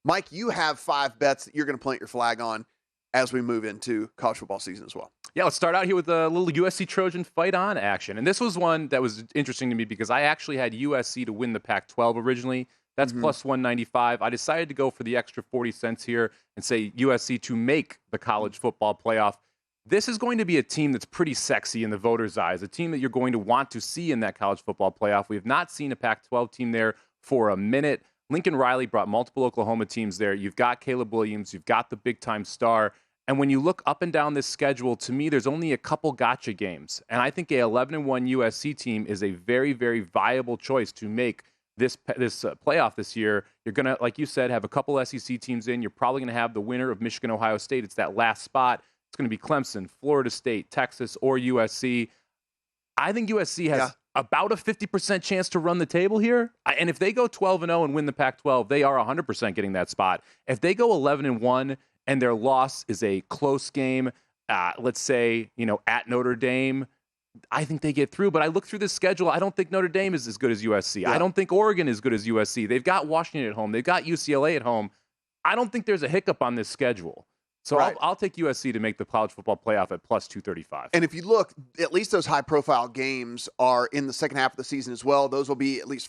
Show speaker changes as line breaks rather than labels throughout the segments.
Mike, you have 5 bets that you're going to plant your flag on as we move into college football season as well.
Yeah, let's start out here with a little USC Trojan fight on action. And this was one that was interesting to me because I actually had USC to win the Pac-12 originally. That's plus 195. I decided to go for the extra 40 cents here and say USC to make the college football playoff. This is going to be a team that's pretty sexy in the voters' eyes, a team that you're going to want to see in that college football playoff. We have not seen a Pac-12 team there for a minute. Lincoln Riley brought multiple Oklahoma teams there. You've got Caleb Williams. You've got the big-time star. And when you look up and down this schedule, to me, there's only a couple gotcha games. And I think a 11-1 USC team is a very, very viable choice to make this playoff this year. You're going to, like you said, have a couple SEC teams in. You're probably going to have the winner of Michigan, Ohio State. It's that last spot. It's going to be Clemson, Florida State, Texas, or USC. I think USC has about a 50% chance to run the table here. And if they go 12-0 and win the Pac-12, they are 100% getting that spot. If they go 11-1 and their loss is a close game, let's say, at Notre Dame, I think they get through. But I look through this schedule. I don't think Notre Dame is as good as USC. Yeah. I don't think Oregon is as good as USC. They've got Washington at home. They've got UCLA at home. I don't think there's a hiccup on this schedule. So I'll take USC to make the college football playoff at plus 235.
And if you look, at least those high-profile games are in the second half of the season as well. Those will be at least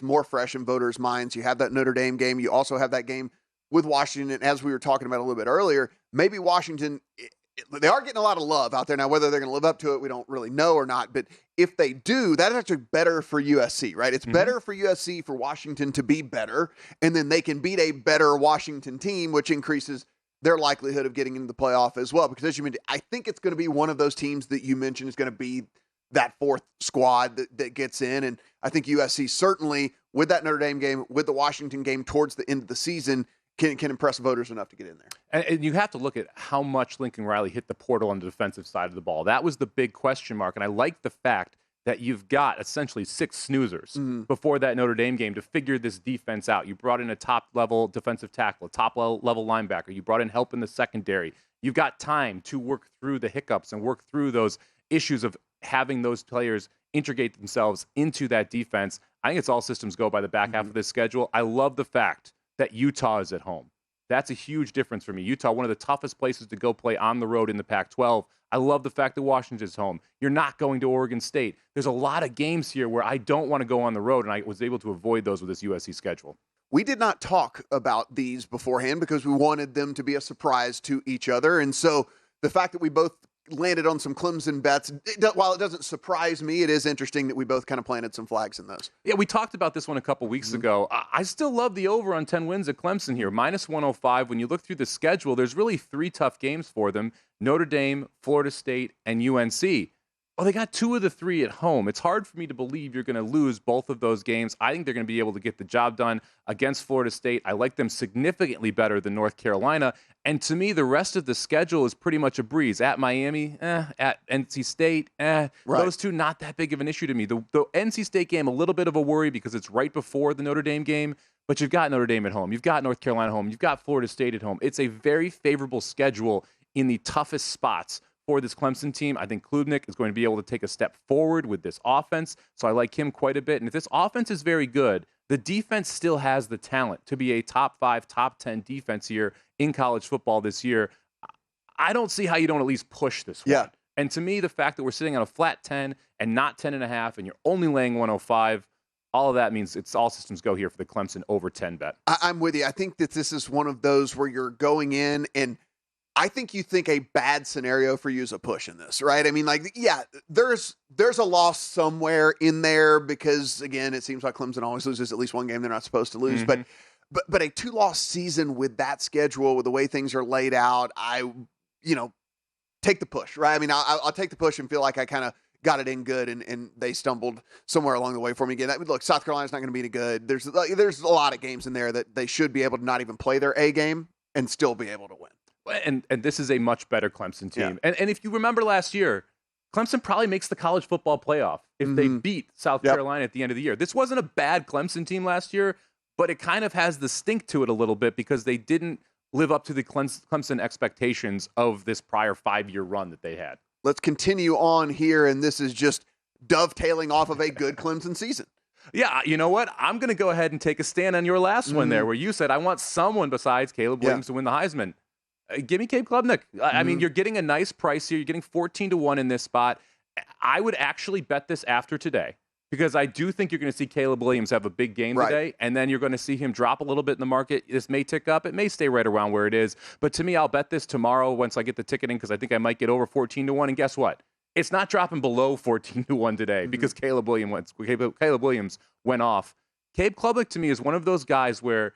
more fresh in voters' minds. You have that Notre Dame game. You also have that game with Washington. And as we were talking about a little bit earlier, maybe Washington, they are getting a lot of love out there. Now, whether they're going to live up to it, we don't really know or not. But if they do, that is actually better for USC, right? It's better for USC for Washington to be better, and then they can beat a better Washington team, which increases their likelihood of getting into the playoff as well. Because as you mentioned, I think it's going to be one of those teams that you mentioned is going to be that fourth squad that gets in. And I think USC certainly, with that Notre Dame game, with the Washington game towards the end of the season, can impress voters enough to get in there.
And you have to look at how much Lincoln Riley hit the portal on the defensive side of the ball. That was the big question mark. And I like the fact that you've got essentially 6 snoozers before that Notre Dame game to figure this defense out. You brought in a top-level defensive tackle, a top-level linebacker. You brought in help in the secondary. You've got time to work through the hiccups and work through those issues of having those players integrate themselves into that defense. I think it's all systems go by the back half of this schedule. I love the fact that Utah is at home. That's a huge difference for me. Utah, one of the toughest places to go play on the road in the Pac-12. I love the fact that Washington's home. You're not going to Oregon State. There's a lot of games here where I don't want to go on the road, and I was able to avoid those with this USC schedule.
We did not talk about these beforehand because we wanted them to be a surprise to each other. And so the fact that we both landed on some Clemson bets, while it doesn't surprise me, it is interesting that we both kind of planted some flags in those.
Yeah, we talked about this one a couple weeks ago. I still love the over on 10 wins at Clemson here. Minus 105. When you look through the schedule, there's really 3 tough games for them. Notre Dame, Florida State, and UNC. Well, they got 2 of the 3 at home. It's hard for me to believe you're going to lose both of those games. I think they're going to be able to get the job done against Florida State. I like them significantly better than North Carolina. And to me, the rest of the schedule is pretty much a breeze. At Miami, at NC State, Right. Those 2, not that big of an issue to me. The NC State game, a little bit of a worry because it's right before the Notre Dame game. But you've got Notre Dame at home. You've got North Carolina at home. You've got Florida State at home. It's a very favorable schedule in the toughest spots for this Clemson team. I think Klubnik is going to be able to take a step forward with this offense, so I like him quite a bit. And if this offense is very good, the defense still has the talent to be a top 5, top 10 defense here in college football this year. I don't see how you don't at least push this one.
Yeah.
And to me, the fact that we're sitting on a flat 10 and not 10.5, and you're only laying 105, all of that means it's all systems go here for the Clemson over 10 bet.
I'm with you. I think that this is one of those where you're going in and I think you think a bad scenario for you is a push in this, right? I mean, there's a loss somewhere in there because, again, it seems like Clemson always loses at least one game they're not supposed to lose. But a 2-loss season with that schedule, with the way things are laid out, take the push, right? I mean, I'll take the push and feel like I kind of got it in good and they stumbled somewhere along the way for me again. Look, South Carolina's not going to be any good. There's a lot of games in there that they should be able to not even play their A game and still be able to win.
And this is a much better Clemson team. Yeah. And if you remember last year, Clemson probably makes the college football playoff if they beat South Carolina at the end of the year. This wasn't a bad Clemson team last year, but it kind of has the stink to it a little bit because they didn't live up to the Clemson expectations of this prior 5-year run that they had.
Let's continue on here, and this is just dovetailing off of a good Clemson season.
Yeah, you know what? I'm going to go ahead and take a stand on your last one there, where you said I want someone besides Caleb Williams to win the Heisman. Give me Cade Klubnik. I mean, you're getting a nice price here. You're getting 14-1 in this spot. I would actually bet this after today, because I do think you're going to see Caleb Williams have a big game today, and then you're going to see him drop a little bit in the market. This may tick up. It may stay right around where it is. But to me, I'll bet this tomorrow once I get the ticketing, because I think I might get over 14-1. And guess what? It's not dropping below 14-1 today because Caleb Williams went off. Cade Klubnik, to me, is one of those guys where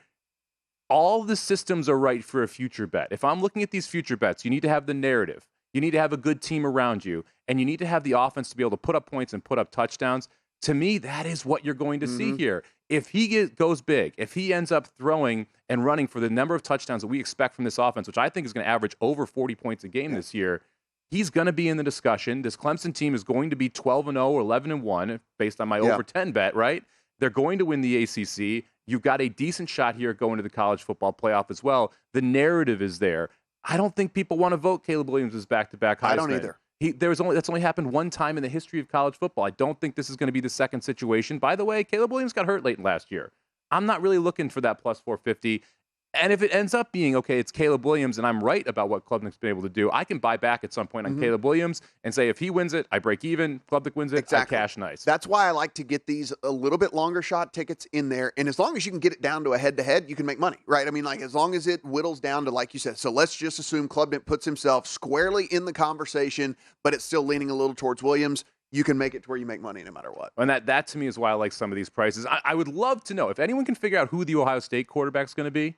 all the systems are right for a future bet. If I'm looking at these future bets, you need to have the narrative. You need to have a good team around you, and you need to have the offense to be able to put up points and put up touchdowns. To me, that is what you're going to see here. If he goes big, if he ends up throwing and running for the number of touchdowns that we expect from this offense, which I think is going to average over 40 points a game this year, he's going to be in the discussion. This Clemson team is going to be 12-0 or 11-1 based on my over 10 bet, right? They're going to win the ACC. You've got a decent shot here going to the college football playoff as well. The narrative is there. I don't think people want to vote Caleb Williams as back-to-back Heisman.
I don't either.
That's only happened one time in the history of college football. I don't think this is going to be the second situation. By the way, Caleb Williams got hurt late last year. I'm not really looking for that plus 450. And if it ends up being, okay, it's Caleb Williams, and I'm right about what Klubnik's been able to do, I can buy back at some point on Caleb Williams and say if he wins it, I break even. Klubnik wins it, I cash nice.
That's why I like to get these a little bit longer shot tickets in there. And as long as you can get it down to a head-to-head, you can make money, right? I mean, like, as long as it whittles down to, like you said. So let's just assume Klubnik puts himself squarely in the conversation, but it's still leaning a little towards Williams. You can make it to where you make money no matter what.
And that to me is why I like some of these prices. I would love to know if anyone can figure out who the Ohio State quarterback's going to be.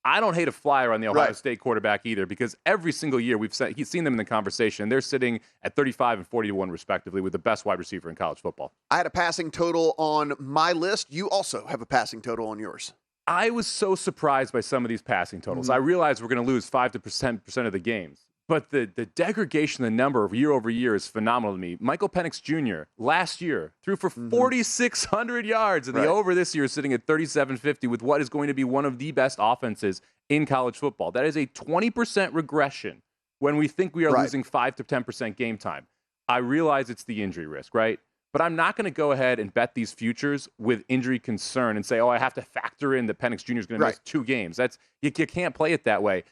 I don't hate a flyer on the Ohio State quarterback either, because every single year he's seen them in the conversation. They're sitting at 35 and 40-1 respectively with the best wide receiver in college football.
I had a passing total on my list. You also have a passing total on yours.
I was so surprised by some of these passing totals. I realized we're going to lose 5% of the games. But the degradation, the number of year over year is phenomenal to me. Michael Penix Jr. last year threw for 4,600 yards, and the over this year is sitting at 3,750 with what is going to be one of the best offenses in college football. That is a 20% regression when we think we are losing 5 to 10% game time. I realize it's the injury risk, right? But I'm not going to go ahead and bet these futures with injury concern and say, oh, I have to factor in that Penix Jr. is going to miss 2 games. You can't play it that way.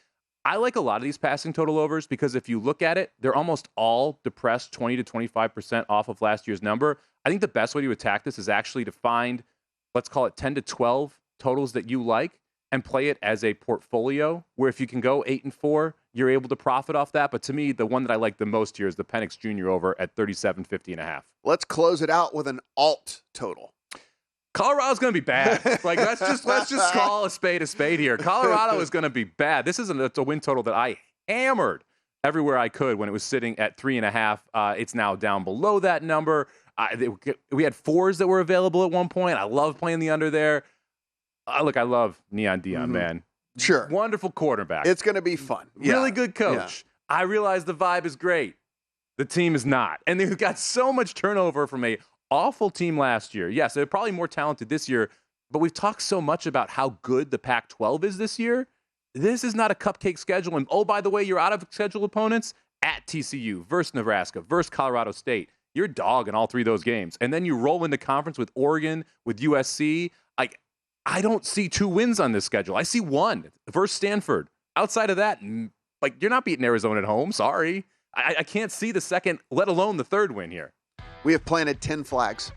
I like a lot of these passing total overs because if you look at it, they're almost all depressed 20 to 25% off of last year's number. I think the best way to attack this is actually to find, let's call it 10 to 12 totals that you like and play it as a portfolio where if you can go 8-4, you're able to profit off that. But to me, the one that I like the most here is the Penix Jr. over at 37.50.5.
Let's close it out with an alt total.
Colorado's going to be bad. Like, let's just call a spade here. Colorado is going to be bad. This is a win total that I hammered everywhere I could when it was sitting at 3.5. It's now down below that number. We had 4s that were available at one point. I love playing the under there. Look, I love Neon Deion, man.
Sure.
Wonderful quarterback.
It's going to be fun.
Really good coach. Yeah. I realize the vibe is great. The team is not. And they've got so much turnover from a awful team last year. Yes, they're probably more talented this year, but we've talked so much about how good the Pac-12 is this year. This is not a cupcake schedule. And, oh, by the way, you're out of schedule opponents at TCU, versus Nebraska, versus Colorado State. You're dog in all 3 of those games. And then you roll into conference with Oregon, with USC. I don't see 2 wins on this schedule. I see 1 versus Stanford. Outside of that, you're not beating Arizona at home. Sorry. I can't see the second, let alone the 3rd win here.
We have planted 10 flags.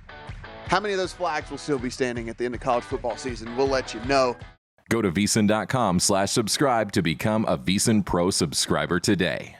How many of those flags will still be standing at the end of college football season? We'll let you know.
Go to VSiN.com/subscribe to become a VSiN Pro subscriber today.